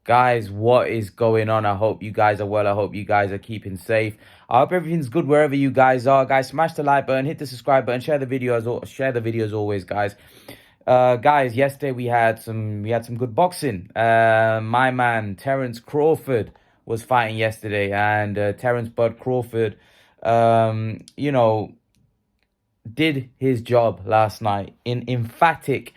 Guys, what is going on? I hope you guys are well. I hope you guys are keeping safe. I hope everything's good wherever you guys are. Guys, smash the like button, hit the subscribe button, share the video as always, guys. Guys, yesterday we had some good boxing. My man Terence Crawford was fighting yesterday, and Terence Bud Crawford, you know, did his job last night in emphatic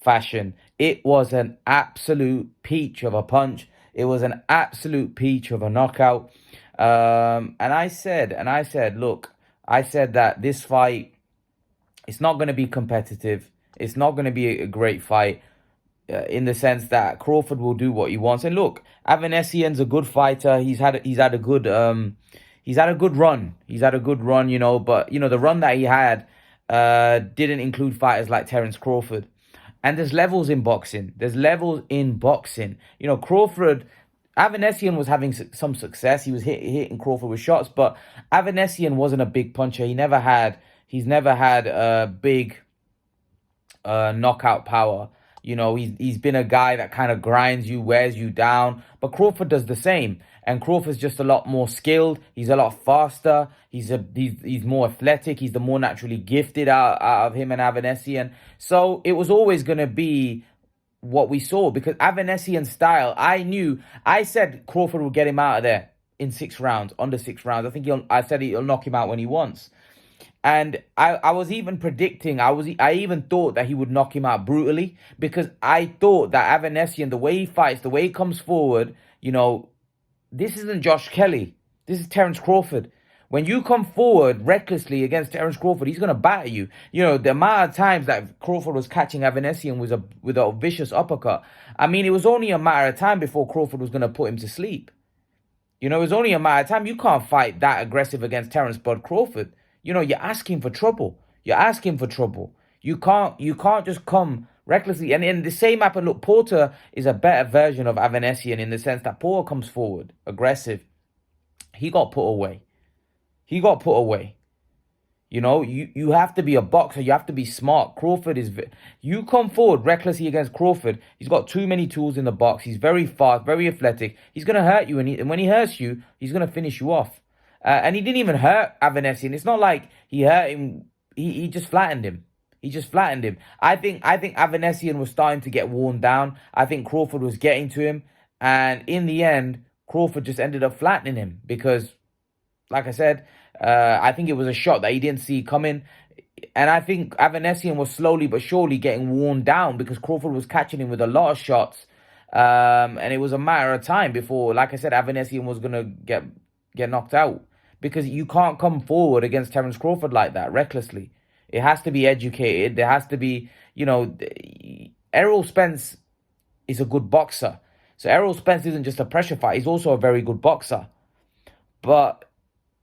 fashion. It was an absolute peach of a punch. It was an absolute peach of a knockout. And I said, look, I said that this fight, it's not going to be competitive. It's not going to be a great fight in the sense that Crawford will do what he wants. And look, Avanesyan's a good fighter. He's had a good run. He's had a good run, but the run that he had didn't include fighters like Terence Crawford. And there's levels in boxing. Crawford, Avanesyan was having some success. He was hitting Crawford with shots, but Avanesyan wasn't a big puncher. He's never had a big knockout power. He's been a guy that kind of grinds you, wears you down. But Crawford does the same. And Crawford's just a lot more skilled. He's a lot faster. He's more athletic. He's the more naturally gifted out of him and Avanesyan. So it was always going to be what we saw, because Avanesyan's style, I said Crawford would get him out of there in 6 rounds, under 6 rounds. I said he'll knock him out when he wants. And I was even predicting, I even thought that he would knock him out brutally, because I thought that Avanesyan, the way he fights, the way he comes forward, this isn't Josh Kelly. This is Terence Crawford. When you come forward recklessly against Terence Crawford, he's going to batter you. The amount of times that Crawford was catching Avanesyan with a vicious uppercut. I mean, it was only a matter of time before Crawford was going to put him to sleep. It was only a matter of time. You can't fight that aggressive against Terence Bud Crawford. You're asking for trouble. You're asking for trouble. You can't just come recklessly. And the same happened. Look, Porter is a better version of Avanesyan in the sense that Porter comes forward aggressive. He got put away. You have to be a boxer. You have to be smart. You come forward recklessly against Crawford. He's got too many tools in the box. He's very fast, very athletic. He's going to hurt you. And when he hurts you, he's going to finish you off. And he didn't even hurt Avanesyan. It's not like he hurt him. He just flattened him. I think Avanesyan was starting to get worn down. I think Crawford was getting to him. And in the end, Crawford just ended up flattening him because, like I said, I think it was a shot that he didn't see coming. And I think Avanesyan was slowly but surely getting worn down because Crawford was catching him with a lot of shots. And it was a matter of time before, like I said, Avanesyan was going to get knocked out. Because you can't come forward against Terence Crawford like that, recklessly. It has to be educated. There has to be, Errol Spence is a good boxer. So Errol Spence isn't just a pressure fighter. He's also a very good boxer. But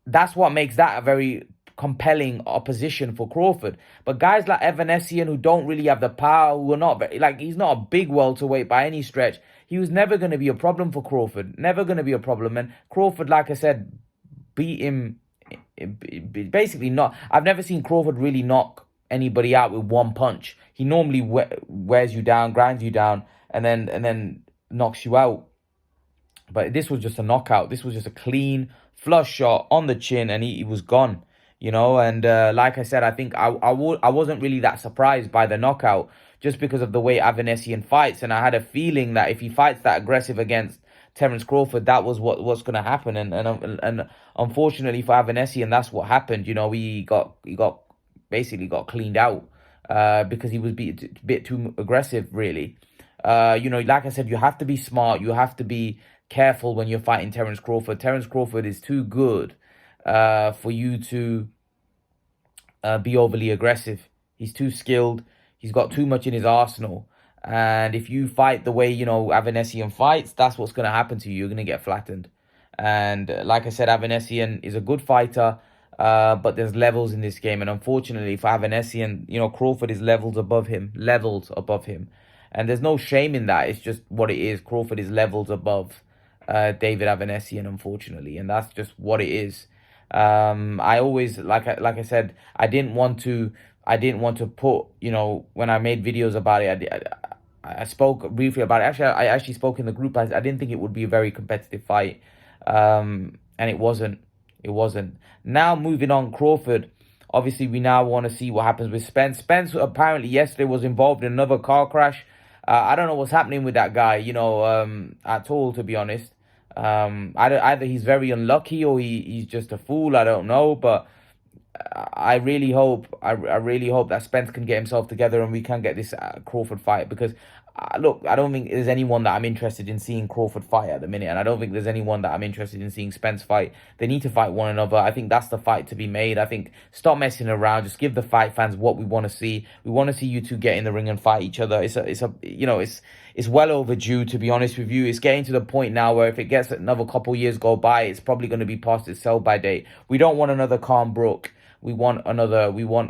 that's what makes that a very compelling opposition for Crawford. But guys like Avanesyan, who don't really have the power, who are not he's not a big welterweight by any stretch. He was never going to be a problem for Crawford. Never going to be a problem. And Crawford, like I said, beat him basically. Not, I've never seen Crawford really knock anybody out with one punch. He normally wears you down, grinds you down, and then knocks you out. But this was just a knockout. This was just a clean flush shot on the chin, and he was gone. And like I said, I think I wasn't really that surprised by the knockout just because of the way Avanesyan fights, and I had a feeling that if he fights that aggressive against Terence Crawford, that was what's going to happen, and unfortunately for Avanesyan, that's what happened. He basically got cleaned out because he was a bit too aggressive, really. Like I said, you have to be smart. You have to be careful when you're fighting Terence Crawford. Terence Crawford is too good for you to be overly aggressive. He's too skilled. He's got too much in his arsenal. And if you fight the way, Avanesyan fights, that's what's going to happen to you. You're going to get flattened. And like I said, Avanesyan is a good fighter, but there's levels in this game. And unfortunately for Avanesyan, Crawford is levels above him. And there's no shame in that. It's just what it is. Crawford is levels above David Avanesyan, unfortunately. And that's just what it is. I always, like I said, I didn't want to put, when I made videos about it, I spoke briefly about it. Actually, I actually spoke in the group. I didn't think it would be a very competitive fight, and it wasn't. It wasn't. Now moving on, Crawford. Obviously, we now want to see what happens with Spence. Spence apparently yesterday was involved in another car crash. I don't know what's happening with that guy, at all, to be honest. Either he's very unlucky or he's just a fool. I don't know, but I really hope, I really hope that Spence can get himself together and we can get this Crawford fight, because look, I don't think there's anyone that I'm interested in seeing Crawford fight at the minute, and I don't think there's anyone that I'm interested in seeing Spence fight. They need to fight one another. I think that's the fight to be made. I think stop messing around. Just give the fight fans what we want to see. We want to see you two get in the ring and fight each other. It's well overdue, to be honest with you. It's getting to the point now where if it gets another couple years go by, it's probably going to be past its sell-by date. We don't want another Khan Brook. We want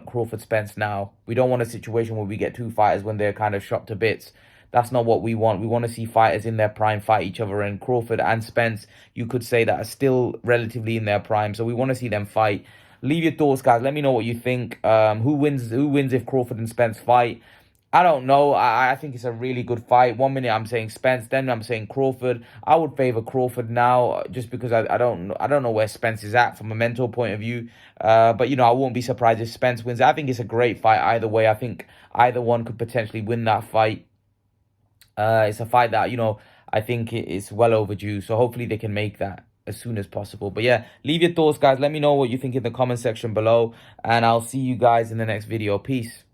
Crawford Spence now. We don't want a situation where we get two fighters when they're kind of shot to bits. That's not what we want. We want to see fighters in their prime fight each other, and Crawford and Spence, you could say, that are still relatively in their prime. So we want to see them fight. Leave your thoughts, guys. Let me know what you think. Who wins if Crawford and Spence fight? I don't know. I think it's a really good fight. 1 minute I'm saying Spence, then I'm saying Crawford. I would favor Crawford now, just because I don't know where Spence is at from a mental point of view. But I won't be surprised if Spence wins. I think it's a great fight either way. I think either one could potentially win that fight. It's a fight that I think it's well overdue. So hopefully they can make that as soon as possible. But yeah, leave your thoughts, guys. Let me know what you think in the comment section below, and I'll see you guys in the next video. Peace.